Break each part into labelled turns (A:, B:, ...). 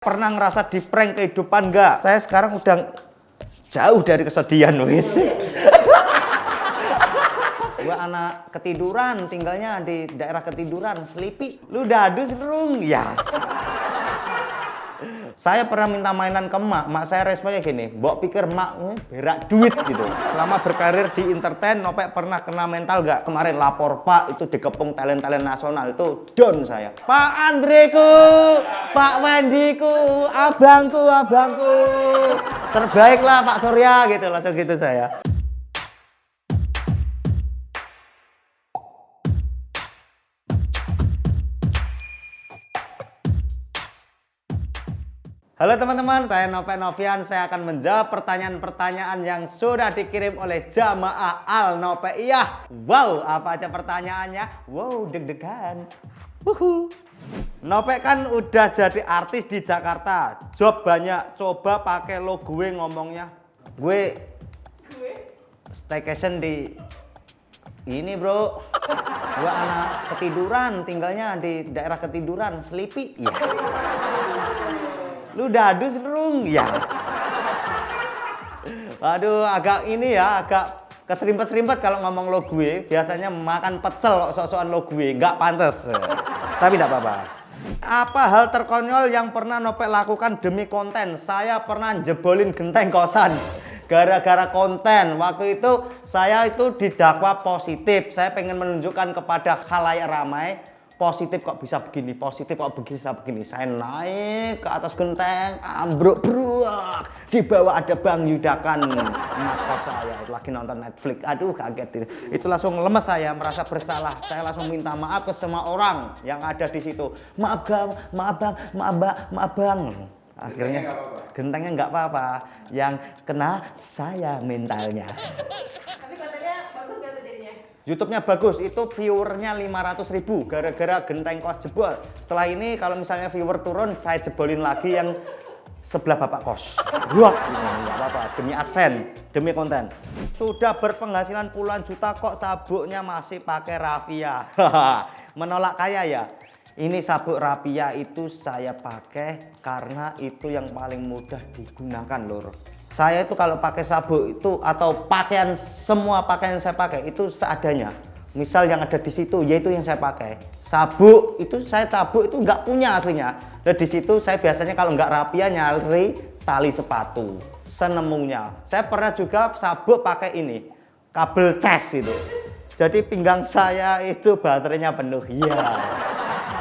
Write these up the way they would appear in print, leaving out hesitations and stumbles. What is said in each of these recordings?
A: Pernah ngerasa di prank kehidupan nggak? Saya sekarang udah jauh dari kesedihan, wis. Gua anak ketiduran, tinggalnya di daerah ketiduran, Selipi. Lu dadu serung, ya. Saya pernah minta mainan ke mak saya responnya gini, mbok pikir mak berak duit gitu. Selama berkarir di entertain, Nopek pernah kena mental gak? Kemarin lapor pak, itu dikepung talent-talent nasional, itu down saya. Pak Andreku, Pak Wendiku, abangku, terbaiklah Pak Surya gitu, langsung gitu saya. Halo teman-teman, saya Nopek Novian. Saya akan menjawab pertanyaan-pertanyaan yang sudah dikirim oleh jamaah Al Nopeiyah. Wow, apa aja pertanyaannya? Wow, deg-degan. Nopek kan udah jadi artis di Jakarta. Job banyak, coba pakai lo gue ngomongnya. Gue staycation di ini bro. Gue anak ketiduran, tinggalnya di daerah ketiduran, Selipi. Ya. Lu dadu serung, ya. Waduh, agak ini ya, agak keserimpet-serimpet kalau ngomong lo gue. Biasanya makan pecel sok-sokan lo gue, nggak pantas. Tapi tidak apa-apa. Apa hal terkonyol yang pernah Nopek lakukan demi konten? Saya pernah jebolin genteng kosan gara-gara konten. Waktu itu saya itu didakwa positif. Saya pengen menunjukkan kepada khalayak ramai. Positif kok bisa begini, positif kok bisa begini. Saya naik ke atas genteng, ambruk bruak. Di bawah ada Bang Yudakan, mas kos saya lagi nonton Netflix. Aduh kaget itu langsung lemes saya, merasa bersalah. Saya langsung minta maaf ke semua orang yang ada di situ. Maaf bang, maaf bang, maaf bang, maaf bang. Akhirnya gentengnya nggak apa-apa, yang kena saya mentalnya. YouTube-nya bagus, itu viewernya 500.000 gara-gara genteng kos jebol. Setelah ini kalau misalnya viewer turun, saya jebolin lagi yang sebelah bapak kos. Wah, nggak apa-apa, demi AdSense, demi konten. Sudah berpenghasilan puluhan juta kok sabuknya masih pakai Raffia. Menolak kaya ya? Ini sabuk Raffia itu saya pakai karena itu yang paling mudah digunakan lur. Saya itu kalau pakai sabuk itu atau pakaian, semua pakaian yang saya pakai itu seadanya. Misal yang ada di situ yaitu yang saya pakai. Sabuk itu saya sabuk itu nggak punya aslinya. Dan di situ saya biasanya kalau nggak Raffia nyari tali sepatu senemunya. Saya pernah juga sabuk pakai ini kabel cas itu. Jadi pinggang saya itu baterainya penuh. Iya.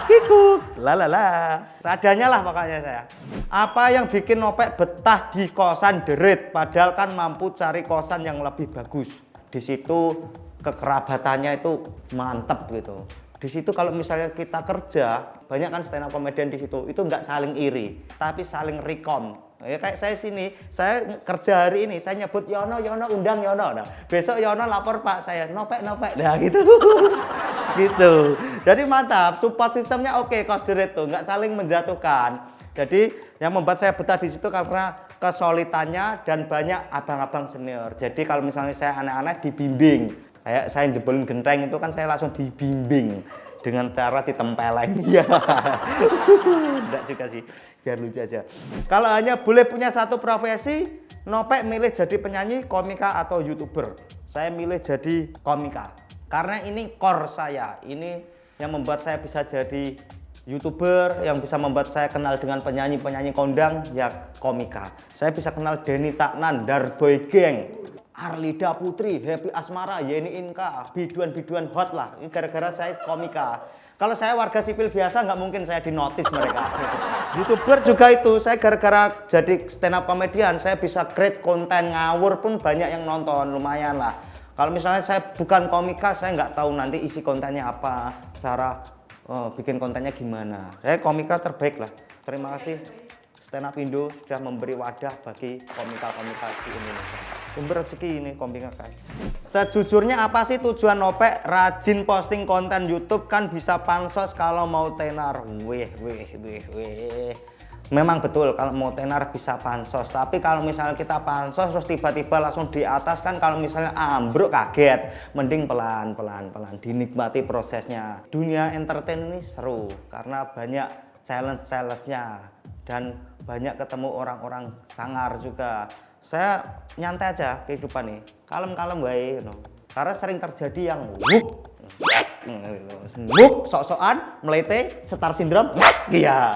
A: Kikuk, lalala. Seadanya lah pokoknya saya. Apa yang bikin Nopek betah di kosan derit, padahal kan mampu cari kosan yang lebih bagus. Di situ kekerabatannya itu mantep gitu. Di situ kalau misalnya kita kerja, banyak kan stand up comedian di situ, itu nggak saling iri, tapi saling rekom. Ya kayak saya sini, saya kerja hari ini, saya nyebut Yono, undang Yono. Nah, besok Yono lapor Pak saya, Nopek, nah gitu. Gitu. Jadi mantap, support sistemnya oke, kos derit tuh, nggak saling menjatuhkan. Jadi yang membuat saya betah di situ karena kesulitannya dan banyak abang-abang senior. Jadi kalau misalnya saya aneh-aneh dibimbing. Kayak saya jebolin genteng itu kan saya langsung dibimbing dengan cara ditempeleng. Ya. Enggak juga sih, biar lucu aja. Kalau hanya boleh punya satu profesi, Nopek milih jadi penyanyi, komika atau YouTuber. Saya milih jadi komika. Karena ini core saya. Ini yang membuat saya bisa jadi YouTuber, yang bisa membuat saya kenal dengan penyanyi-penyanyi kondang, ya komika. Saya bisa kenal Denny Caknan, Darboy Gang, Arlida Putri, Happy Asmara, Yeni Inka, biduan-biduan hot lah. Ini gara-gara saya komika. Kalau saya warga sipil biasa nggak mungkin saya dinotis mereka. YouTuber juga itu, saya gara-gara jadi stand up comedian, saya bisa create konten ngawur pun banyak yang nonton, lumayan lah. Kalau misalnya saya bukan komika, saya nggak tahu nanti isi kontennya apa, cara bikin kontennya gimana. Saya komika terbaik lah. Terima kasih Stand Up Indo sudah memberi wadah bagi komika-komika di Indonesia. Sumber rezeki ini komika guys. Sejujurnya apa sih tujuan Nopek rajin posting konten YouTube? Kan bisa pansos kalau mau tenar. Weh. Memang betul kalau mau tenar bisa pansos. Tapi kalau misalnya kita pansos terus tiba-tiba langsung di atas kan kalau misalnya ambruk kaget. Mending pelan-pelan dinikmati prosesnya. Dunia entertain ini seru karena banyak challenge-nya dan banyak ketemu orang-orang sangar juga. Saya nyantai aja kehidupan nih, kalem-kalem wae, karena sering terjadi yang sok-sokan, melete, star syndrome, iya,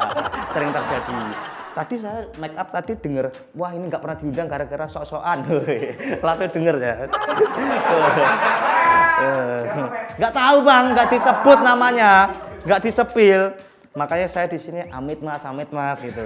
A: sering terjadi. Tadi saya make up tadi denger, wah ini nggak pernah diundang gara-gara sok-sokan, langsung denger ya. Nggak tahu bang, nggak disebut namanya, nggak disepil. Makanya saya di sini amit mas gitu.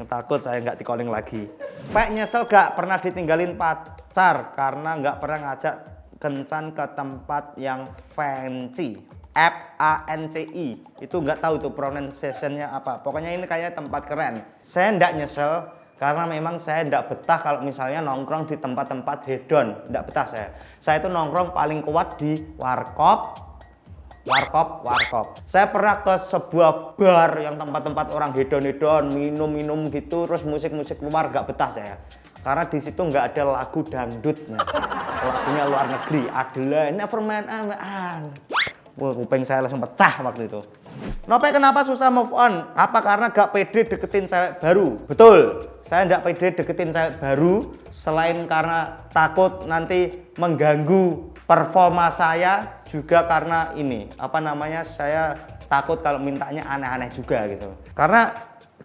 A: Takut saya nggak di calling lagi. Pak nyesel gak pernah ditinggalin pacar karena nggak pernah ngajak kencan ke tempat yang fancy. FANCI itu nggak tahu tuh pronunciation-nya apa. Pokoknya ini kayak tempat keren. Saya nggak nyesel karena memang saya nggak betah kalau misalnya nongkrong di tempat-tempat hedon. Nggak betah saya. Saya itu nongkrong paling kuat di warkop. Saya pernah ke sebuah bar yang tempat-tempat orang hedon-hedon, minum-minum gitu, terus musik-musik luar, nggak betah saya. Karena di situ nggak ada lagu dangdutnya. Lagunya luar negeri, adalah Nevermind. Wah, kuping saya langsung pecah waktu itu. Nope, kenapa susah move on? Apa karena gak pede deketin cewek baru? Betul, saya gak pede deketin cewek baru. Selain karena takut nanti mengganggu performa saya, juga karena ini, saya takut kalau mintanya aneh-aneh juga gitu. Karena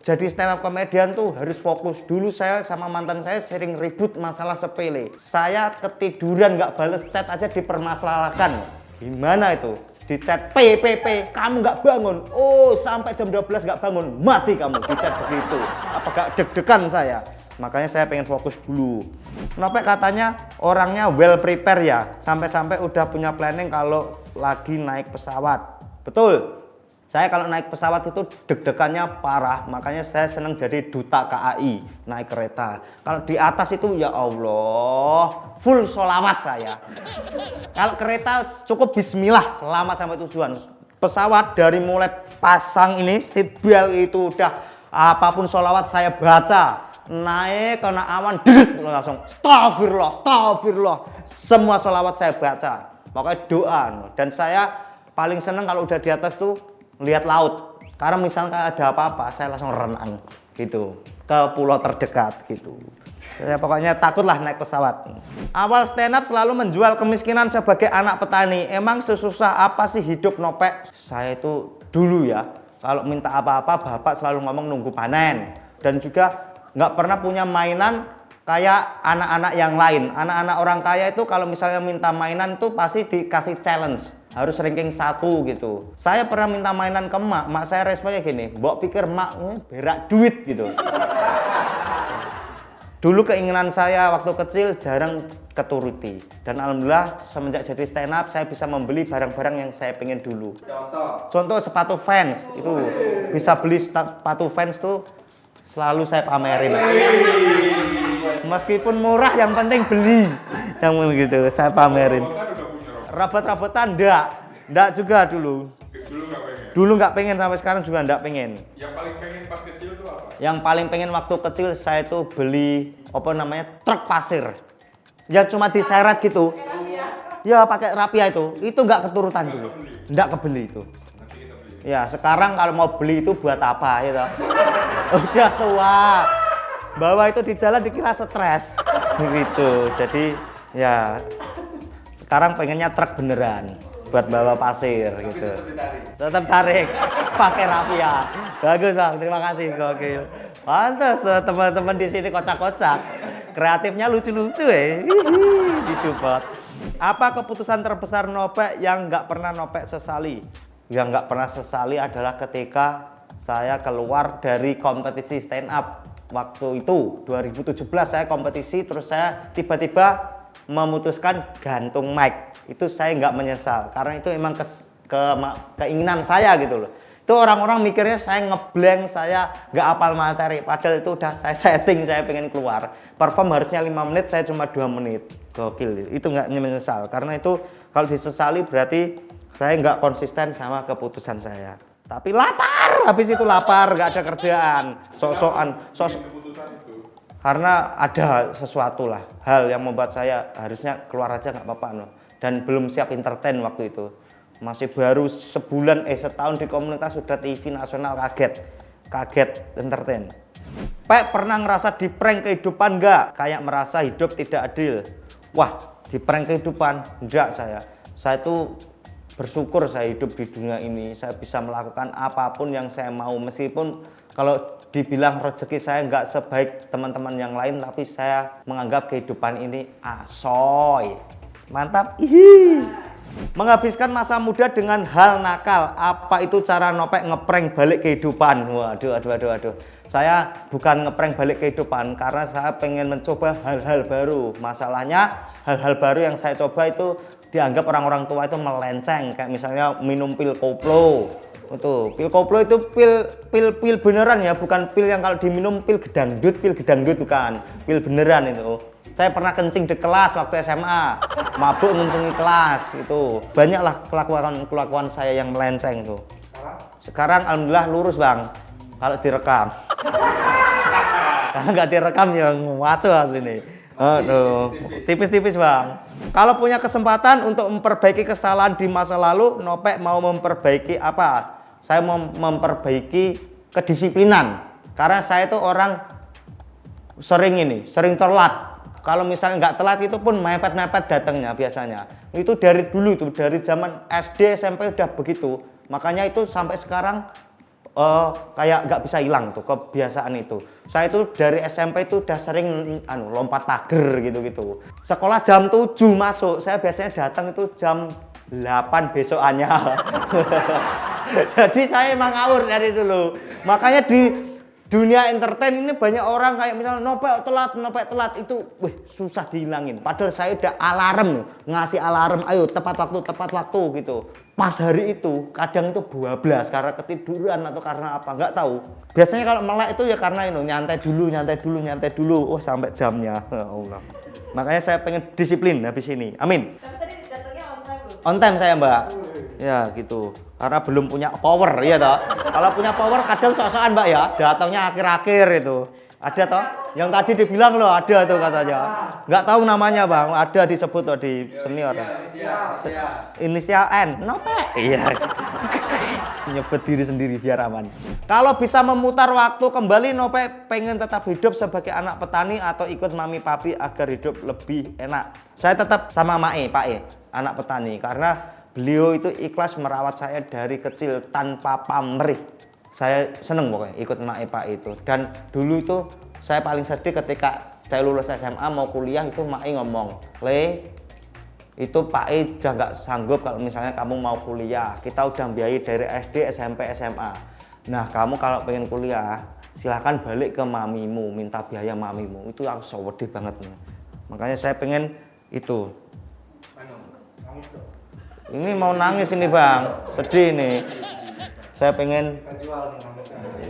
A: jadi stand up comedian tuh harus fokus. Dulu saya sama mantan saya sering ribut masalah sepele. Saya ketiduran gak bales chat aja dipermasalahkan. Gimana itu? Di chat PPP, kamu nggak bangun, oh sampai jam 12 nggak bangun, mati kamu, di chat begitu. Apa gak deg-degan saya? Makanya saya pengen fokus dulu. Kenapa katanya orangnya well prepare ya, sampai-sampai udah punya planning kalau lagi naik pesawat. Betul, saya kalau naik pesawat itu deg-degannya parah, makanya saya senang jadi duta KAI, naik kereta. Kalau di atas itu ya Allah, full sholawat saya. Kalau kereta cukup bismillah, selamat sampai tujuan. Pesawat dari mulai pasang ini, seat belt itu udah apapun sholawat saya baca. Naik kena awan, langsung astagfirullah. Semua sholawat saya baca, pokoknya doa. Dan saya paling senang kalau udah di atas tuh lihat laut, karena misalnya ada apa-apa saya langsung renang gitu ke pulau terdekat gitu. Saya pokoknya takutlah naik pesawat. Awal stand up selalu menjual kemiskinan sebagai anak petani. Emang sesusah apa sih hidup Nopek? Saya itu dulu ya, kalau minta apa-apa bapak selalu ngomong nunggu panen. Dan juga nggak pernah punya mainan kayak anak-anak yang lain. Anak-anak orang kaya itu kalau misalnya minta mainan tuh pasti dikasih challenge, harus ranking 1 gitu. Saya pernah minta mainan ke mak saya responnya gini, mbok pikir mak berak duit gitu. Dulu keinginan saya waktu kecil jarang keturuti. Dan alhamdulillah semenjak jadi stand up saya bisa membeli barang-barang yang saya pengen dulu. Contoh sepatu Vans, itu bisa beli sepatu Vans tuh selalu saya pamerin. Meskipun murah yang penting beli. Yang begitu saya pamerin. Rabot-rabotan enggak juga dulu. Dulu nggak pengen, sampai sekarang juga nggak pengen.
B: Yang paling pengen pas kecil itu apa?
A: Yang paling pengen waktu kecil saya tuh beli truk pasir. Yang cuma diseret gitu. Ya pakai rapia itu nggak keturutan dulu. Nggak kebeli itu. Ya sekarang kalau mau beli itu buat apa gitu. Udah tua. Bawa itu di jalan dikira stres. Begitu. Jadi ya sekarang pengennya truk beneran buat bawa pasir gitu. Tetap tarik pakai rapia. Bagus bang, terima kasih, gokil. Pantes teman-teman di sini kocak-kocak, kreatifnya lucu-lucu disupport. Apa keputusan terbesar Nopek yang nggak pernah Nopek sesali? Yang nggak pernah sesali adalah ketika saya keluar dari kompetisi stand up. Waktu itu 2017 saya kompetisi, terus saya tiba-tiba memutuskan gantung mic. Itu saya nggak menyesal karena itu emang keinginan saya gitu loh. Itu orang-orang mikirnya saya ngeblank, saya nggak hafal materi, padahal itu udah saya setting, saya pengen keluar perform harusnya 5 menit, saya cuma 2 menit. Gokil, itu nggak menyesal karena itu kalau disesali berarti saya nggak konsisten sama keputusan saya. Tapi lapar, habis itu lapar, nggak ada kerjaan, sok-sokan. Karena ada sesuatu lah, hal yang membuat saya harusnya keluar aja nggak apa-apa no. Dan belum siap entertain waktu itu. Masih baru setahun di komunitas sudah TV nasional, kaget entertain. Pak, pernah ngerasa di prank kehidupan nggak? Kayak merasa hidup tidak adil. Wah, di prank kehidupan? Enggak saya. Saya tuh bersyukur saya hidup di dunia ini. Saya bisa melakukan apapun yang saya mau. Meskipun kalau dibilang rezeki saya nggak sebaik teman-teman yang lain, tapi saya menganggap kehidupan ini asoy. Mantap. Ihi. Menghabiskan masa muda dengan hal nakal. Apa itu cara Nopek ngeprank balik kehidupan? Waduh. Saya bukan ngeprank balik kehidupan karena saya pengen mencoba hal-hal baru. Masalahnya hal-hal baru yang saya coba itu dianggap orang-orang tua itu melenceng. Kayak misalnya minum pil koplo. Pil koplo itu pil beneran ya, bukan pil yang kalau diminum pil gedangdut bukan. Pil beneran itu. Saya pernah kencing di kelas waktu SMA, mabuk ngencengi kelas itu. Banyaklah kelakuan saya yang melenceng itu. Sekarang alhamdulillah lurus bang, kalau direkam. Kalau nggak direkam ya ngaco asli ini. Aduh, tipis-tipis bang. Kalau punya kesempatan untuk memperbaiki kesalahan di masa lalu, Nopek mau memperbaiki apa? Saya mau memperbaiki kedisiplinan. Karena saya itu orang sering telat. Kalau misalnya nggak telat itu pun mepet-mepet datangnya biasanya. Itu dari dulu itu, dari zaman SD SMP udah begitu. Makanya itu sampai sekarang kayak nggak bisa hilang tuh kebiasaan itu. Saya itu dari SMP itu udah sering lompat pagar gitu. Sekolah jam 7 masuk, saya biasanya datang itu jam 8 besokannya. Jadi saya emang ngawur dari dulu. Makanya di dunia entertain ini banyak orang kayak misalnya Nopek telat itu susah dihilangin. Padahal saya udah alarm, ngasih alarm, ayo tepat waktu gitu. Pas hari itu kadang itu bablas karena ketiduran atau karena apa nggak tahu. Biasanya kalau melek itu ya karena nyantai dulu. Oh sampai jamnya. Ya Allah. Makanya saya pengen disiplin habis ini. Amin.
C: Tapi tadi datangnya on time loh.
A: On time saya mbak. Ya gitu. Karena belum punya power ya toh. Kalau punya power kadang sok-sokan mbak ya. Datangnya akhir-akhir itu. Ada toh? Yang tadi dibilang loh ada tuh katanya. Nggak tahu namanya bang. Ada disebut tuh di senior. Inisial N. Nopek. Iya. Nyebut diri sendiri biar aman. Kalau bisa memutar waktu kembali, Nopek pengen tetap hidup sebagai anak petani atau ikut mami papi agar hidup lebih enak. Saya tetap sama Mae, Pak E, anak petani karena beliau itu ikhlas merawat saya dari kecil tanpa pamrih. Saya seneng pokoknya ikut Mae Pak itu. Dan dulu itu saya paling sedih ketika saya lulus SMA mau kuliah itu Mae ngomong, "Le, itu Pak E udah nggak sanggup kalau misalnya kamu mau kuliah. Kita udah biayai dari SD, SMP, SMA. Nah kamu kalau pengen kuliah silahkan balik ke mamimu, minta biaya mamimu." Itu aku sedih banget. Makanya saya pengen itu. Ini mau nangis ini bang, sedih ini. Saya pengen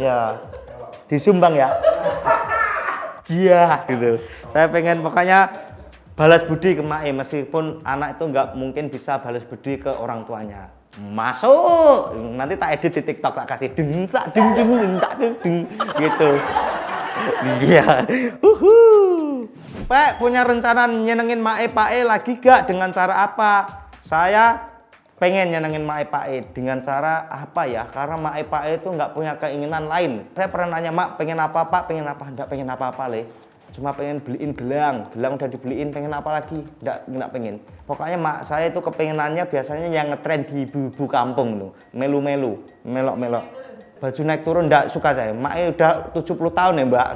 A: ya disumbang ya. Iya gitu. Saya pengen pokoknya balas budi ke Mae, meskipun anak itu nggak mungkin bisa balas budi ke orang tuanya. Masuk, nanti tak edit di TikTok tak kasih deng gitu. Iya. Pak punya rencana nyenengin Mae Pak E lagi gak, dengan cara apa? Saya pengen nyenengin Mae Pak E dengan cara apa ya? Karena Mae Pak E itu nggak punya keinginan lain. Saya pernah nanya, "Mak, pengen apa Pak? Pengen apa?" Nggak pengen apa-apa Le. Cuma pengen beliin gelang udah dibeliin, pengen apa lagi? Nggak pengen. Pokoknya mak saya itu kepengenannya biasanya yang ngetren di ibu-ibu kampung tuh, melu-melu, melok-melok. Baju naik turun nggak suka saya. Mak udah 70 tahun ya mbak,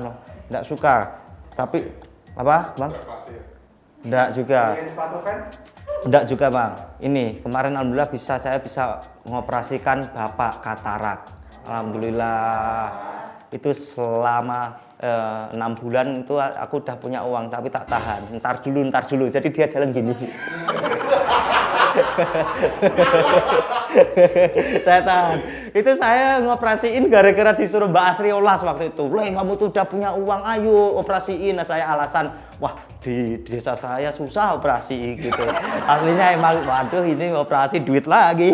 A: nggak suka. Tapi apa bang? Nggak juga. Nggak juga bang. Ini kemarin alhamdulillah saya bisa mengoperasikan bapak katarak. Alhamdulillah. Itu selama 6 bulan itu aku udah punya uang tapi tak tahan. Ntar dulu. Jadi dia jalan gini. Saya tahan. Itu saya ngoperasiin gara-gara disuruh Mbak Asri Olas waktu itu. "Le, kamu tuh udah punya uang, ayo operasiin." Nah, saya alasan, "Wah, di desa saya susah operasi gitu." Aslinya emang, waduh ini operasi duit lagi.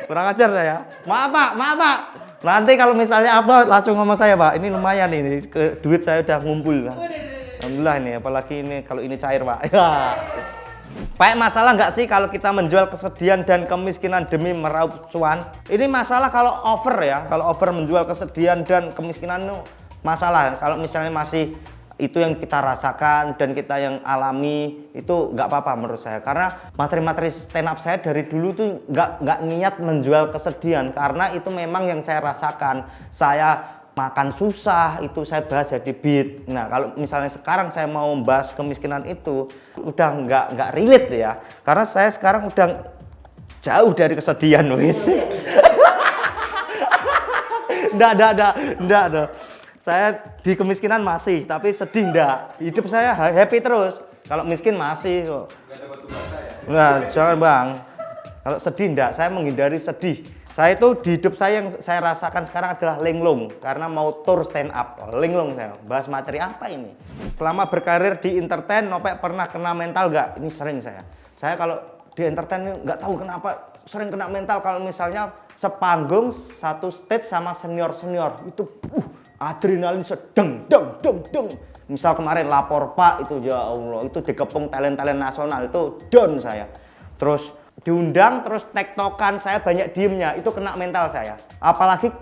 A: Kurang ajar saya. Maaf Pak. Nanti kalau misalnya upload langsung ngomong saya Pak, ini lumayan ini, duit saya udah ngumpul. Alhamdulillah ini, apalagi ini kalau ini cair Pak. Pak, masalah nggak sih kalau kita menjual kesedihan dan kemiskinan demi meraup cuan? Ini masalah kalau over ya, kalau over menjual kesedihan dan kemiskinan itu masalah. Kalau misalnya masih itu yang kita rasakan dan kita yang alami, itu nggak apa-apa menurut saya. Karena materi-materi stand up saya dari dulu tuh nggak niat menjual kesedihan, karena itu memang yang saya rasakan. Saya makan susah, itu saya bahas jadi beat. Nah, kalau misalnya sekarang saya mau membahas kemiskinan itu udah nggak relate ya, karena saya sekarang udah jauh dari kesedihan, wis. Nggak. Saya di kemiskinan masih, tapi sedih ndak. Hidup saya happy terus. Kalau miskin masih kok.
B: Nggak ada batu bata ya?
A: Nah, jangan bang. Kalau sedih ndak, saya menghindari sedih. Saya itu di hidup saya yang saya rasakan sekarang adalah linglung, karena mau tour stand up. Linglung saya. Bahas materi apa ini? Selama berkarir di entertain, Nopek pernah kena mental nggak? Ini sering saya. Saya kalau di entertain nggak tahu kenapa sering kena mental. Kalau misalnya sepanggung satu stage sama senior itu adrenalin sedeng deng. Misal kemarin lapor Pak, itu ya Allah, itu dikepung talent nasional, itu down saya. Terus diundang, terus tektokan, saya banyak diemnya, itu kena mental saya. Apalagi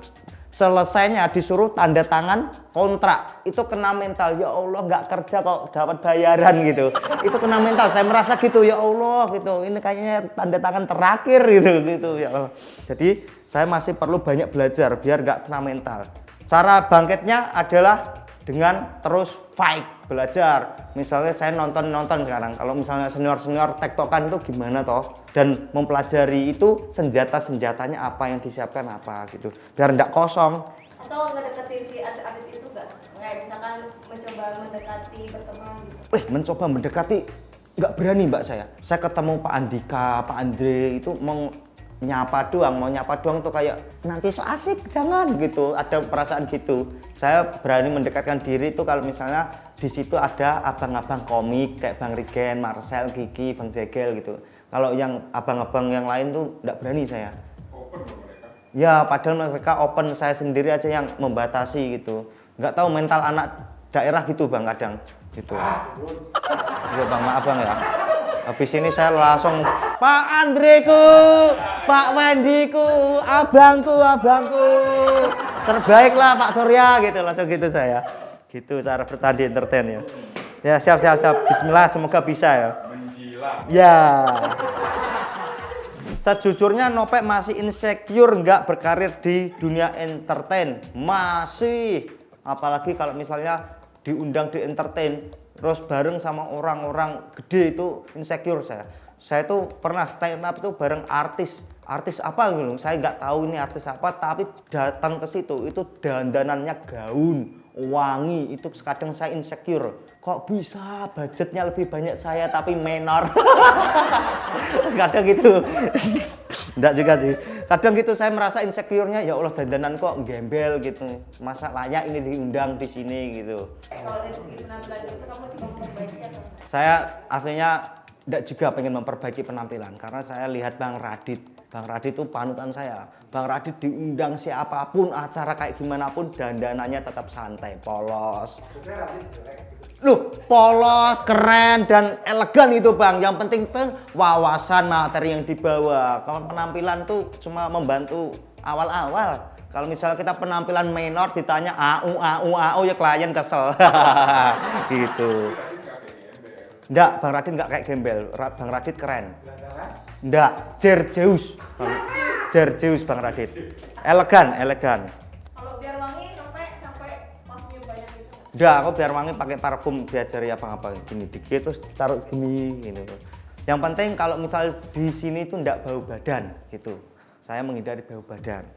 A: selesainya disuruh tanda tangan kontrak, itu kena mental. Ya Allah, nggak kerja kok dapat bayaran gitu. Itu kena mental, saya merasa gitu, ya Allah gitu. Ini kayaknya tanda tangan terakhir gitu ya Allah. Jadi saya masih perlu banyak belajar biar nggak kena mental. Cara bangkitnya adalah dengan terus fight, belajar. Misalnya saya nonton sekarang, kalau misalnya senior tektokan itu gimana toh, dan mempelajari itu senjatanya apa yang disiapkan apa gitu, biar nggak kosong.
C: Atau ngedeketin si artis itu nggak? Kayak misalkan mencoba mendekati, berteman gitu.
A: Mencoba mendekati nggak berani mbak saya. Saya ketemu Pak Andika, Pak Andre itu mau nyapa doang tuh kayak nanti so asik jangan gitu, ada perasaan gitu. Saya berani mendekatkan diri tuh kalau misalnya di situ ada abang-abang komik kayak Bang Rigen, Marcel, Kiki, Bang Jegel gitu. Kalau yang abang-abang yang lain tuh nggak berani saya.
B: Open loh mereka.
A: Ya padahal mereka open, saya sendiri aja yang membatasi gitu. Nggak tahu mental anak daerah gitu bang kadang gitu. Ya bang, maaf bang ya. Habis ini saya langsung Pak Andreku, Pak Wendiku, abangku, terbaik lah Pak Surya gitu, langsung gitu saya. Gitu cara bertahan di entertain ya. Ya siap. Bismillah, semoga bisa ya.
B: Menjilat.
A: Ya. Sejujurnya Nopek masih insecure nggak berkarir di dunia entertain? Masih. Apalagi kalau misalnya diundang di entertain terus bareng sama orang-orang gede, itu insecure saya. Saya tuh pernah stand up itu bareng artis apa gitu. Saya nggak tahu ini artis apa, tapi datang ke situ itu dandanannya gaun, wangi, itu kadang saya insecure. Kok bisa budgetnya lebih banyak saya tapi menor? Kadang gitu. Enggak juga sih. Kadang gitu saya merasa insecure-nya, ya Allah dandanan kok gembel gitu. Masa layak ini diundang di sini gitu.
C: Kalau dari segi penampilan itu kamu juga memperbaiki atau?
A: Saya aslinya enggak juga pengen memperbaiki penampilan, karena saya lihat Bang Radit itu panutan saya. Bang Radit diundang siapapun, acara kayak gimana pun dandanannya tetap santai, polos. Loh, polos, keren, dan elegan itu bang. Yang penting tuh wawasan materi yang dibawa. Kalau penampilan tuh cuma membantu awal-awal. Kalau misalnya kita penampilan minor ditanya au ya klien kesel. Gitu. Enggak, Bang Radit enggak kayak gembel. Bang Radit keren. Enggak, Jerjeus Bang Radit. Elegan.
C: Kalau biar wangi sampai pasnya banyak gitu.
A: Udah, aku biar wangi pakai parfum, diajari apa gini dikit terus taruh gini gitu. Yang penting kalau misal di sini tuh enggak bau badan gitu. Saya menghindari bau badan.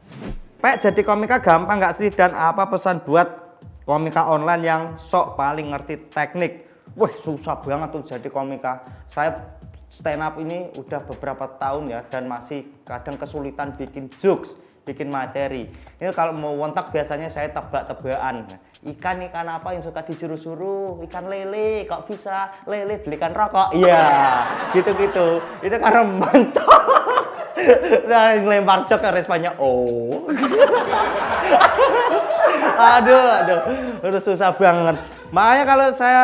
A: Pak, jadi komika gampang nggak sih, dan apa pesan buat komika online yang sok paling ngerti teknik? Wah, susah banget tuh jadi komika. Saya stand up ini udah beberapa tahun ya, dan masih kadang kesulitan bikin jokes, bikin materi. Ini kalau mau wontak biasanya saya tebak-tebakan. Ikan apa yang suka disuruh-suruh? Ikan lele, kok bisa lele belikan rokok? Iya, gitu-gitu. Itu karena mentok. Nah, ngelempar jok ke responnya oh. Aduh, susah banget. Makanya kalau saya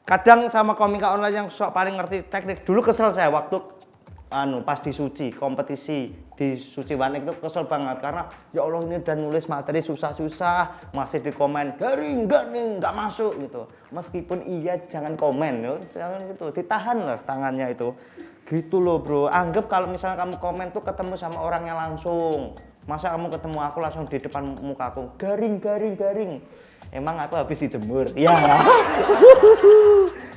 A: kadang sama komika online yang sok paling ngerti teknik, dulu kesel saya waktu pas di Suci, kompetisi di Suci Wanik itu kesel banget karena ya Allah ini udah nulis materi susah-susah masih di komen garing nggak masuk gitu. Meskipun iya jangan komen yo, jangan gitu, ditahan lah tangannya itu. Gitu loh bro, anggap kalau misalnya kamu komen tuh ketemu sama orangnya langsung. Masa kamu ketemu aku langsung di depan mukaku, garing. Emang aku habis dijemur? Ya.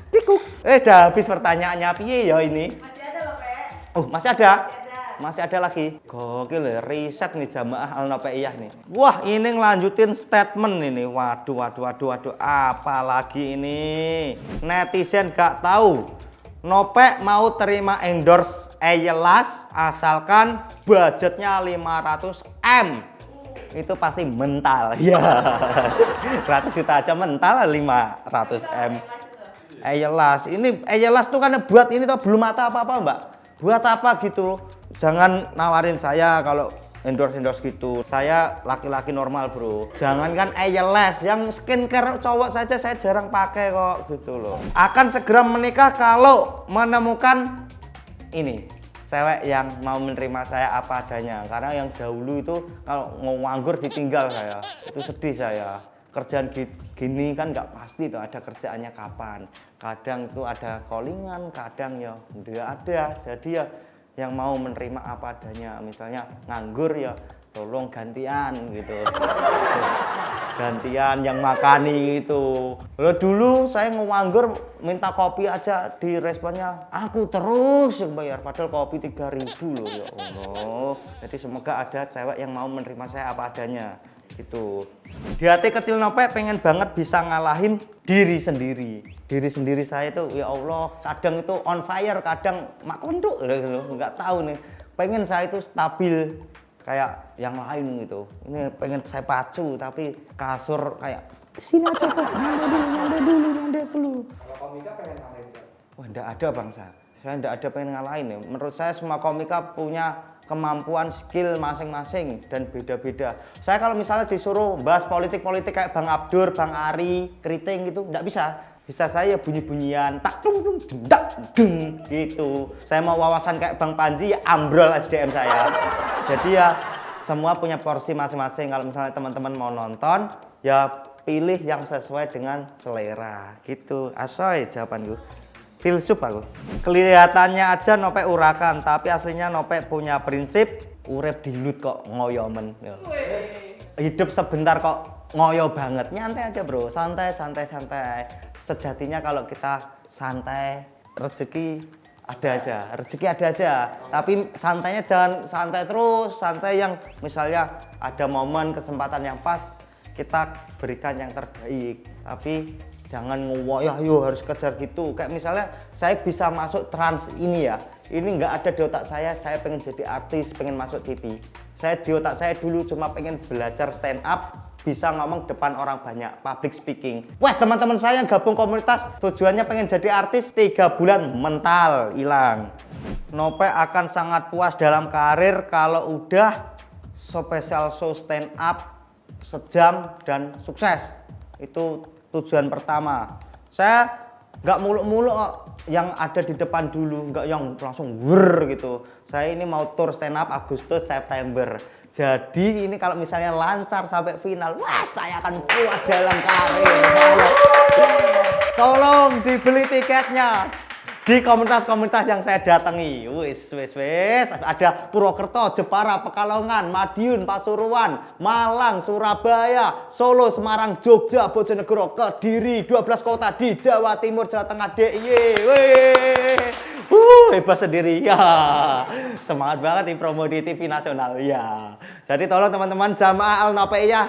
A: Tikuk. Udah habis pertanyaannya piye ya ini?
C: Masih ada loh, Pak.
A: Oh, masih ada?
C: Masih ada.
A: Masih ada lagi. Gokil ya, riset nih jamaah Al-Nopeiyah nih. Wah, ini ngelanjutin statement ini. Waduh. Apa lagi ini? Netizen gak tahu. Nopek mau terima endorse Eyelas asalkan budgetnya 500M. Itu pasti mental. Ya. 100 juta aja mental 500M. Eyelas. Ini Eyelas tuh kan buat ini tuh belum ada apa-apa, Mbak. Buat apa gitu? Jangan nawarin saya kalau endorse gitu. Saya laki-laki normal, bro. Jangankan Eyelas, yang skincare cowok saja saya jarang pakai kok gitu loh. Akan segera menikah kalau menemukan ini cewek yang mau menerima saya apa adanya. Karena yang dahulu itu kalau nganggur ditinggal saya, itu sedih saya. Kerjaan gini kan nggak pasti tuh ada kerjaannya kapan. Kadang tuh ada callingan, kadang ya nggak ada. Jadi ya yang mau menerima apa adanya, misalnya nganggur ya tolong gantian gitu. Gantian yang makani itu. Loh, dulu saya nganggur minta kopi aja di responnya aku terus yang bayar, padahal kopi 3.000 loh ya Allah. Jadi semoga ada cewek yang mau menerima saya apa adanya gitu. Di hati kecil Nopek pengen banget bisa ngalahin diri sendiri. Diri sendiri saya itu ya Allah kadang itu on fire, kadang makunduk nggak tahu nih. Pengen saya itu stabil kayak yang lain gitu. Ini pengen saya pacu tapi kasur kayak sini aja Pak, nyanda dulu.
B: Kalau komika pengen ngalahin siapa?
A: Wah, enggak ada bangsa. Saya enggak ada pengen ngalahin ya. Menurut saya semua komika punya kemampuan, skill masing-masing dan beda-beda. Saya kalau misalnya disuruh bahas politik kayak Bang Abdur, Bang Ari, Keriting gitu, enggak bisa. Bisa saya bunyi-bunyian, tak dung dendak deng gitu. Saya mau wawasan kayak Bang Panji, ya ambrol SDM saya. Jadi ya semua punya porsi masing-masing. Kalau misalnya teman-teman mau nonton, ya pilih yang sesuai dengan selera gitu. Asoy jawabanku. Filsuf aku. Kelihatannya aja Nopek urakan, tapi aslinya Nopek punya prinsip urip dilut kok ngoyomen. Hidup sebentar kok ngoyo banget. Nyantai aja bro, santai. Sejatinya kalau kita santai, rezeki ada aja. Tapi santainya jangan santai terus, santai yang misalnya ada momen kesempatan yang pas kita berikan yang terbaik. Tapi jangan ngoyoh harus kejar gitu. Kayak misalnya saya bisa masuk trans ini ya. Ini nggak ada di otak saya pengen jadi artis, pengen masuk TV. Di otak saya dulu cuma pengen belajar stand up, bisa ngomong depan orang banyak, public speaking. Wah, teman-teman saya yang gabung komunitas tujuannya pengen jadi artis, 3 bulan mental hilang. Nopek akan sangat puas dalam karir kalau udah special show stand up sejam dan sukses. Itu tujuan pertama. Saya nggak muluk-muluk yang ada di depan dulu, nggak yang langsung gitu. Saya ini mau tour stand up Agustus September. Jadi ini kalau misalnya lancar sampai final, wah saya akan puas dalam karir. Tolong dibeli tiketnya di komunitas-komunitas yang saya datangi. Wis. Ada Purwokerto, Jepara, Pekalongan, Madiun, Pasuruan, Malang, Surabaya, Solo, Semarang, Jogja, Bojonegoro, Kediri, 12 kota di Jawa Timur, Jawa Tengah, DIY. Hebat sendiri ya. Semangat banget nih promo di TV nasional ya. Jadi tolong teman-teman jamaah Al-Nopeiyah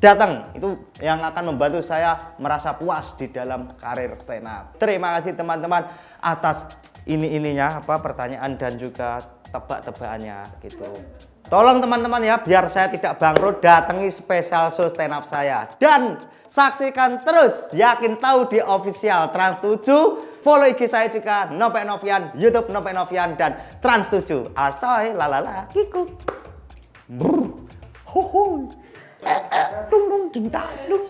A: datang, itu yang akan membantu saya merasa puas di dalam karir stand up. Terima kasih teman-teman atas ininya pertanyaan dan juga tebak-tebakannya gitu. Tolong teman-teman ya, biar saya tidak bangkrut, datangi special show stand up saya dan saksikan terus Yakin Tahu di official Trans 7. Follow IG saya juga Nopek Novian, YouTube Nopek Novian dan Trans 7. Asoy lalala kiku. Brr. Ho ho. Dung dung ding dang dung.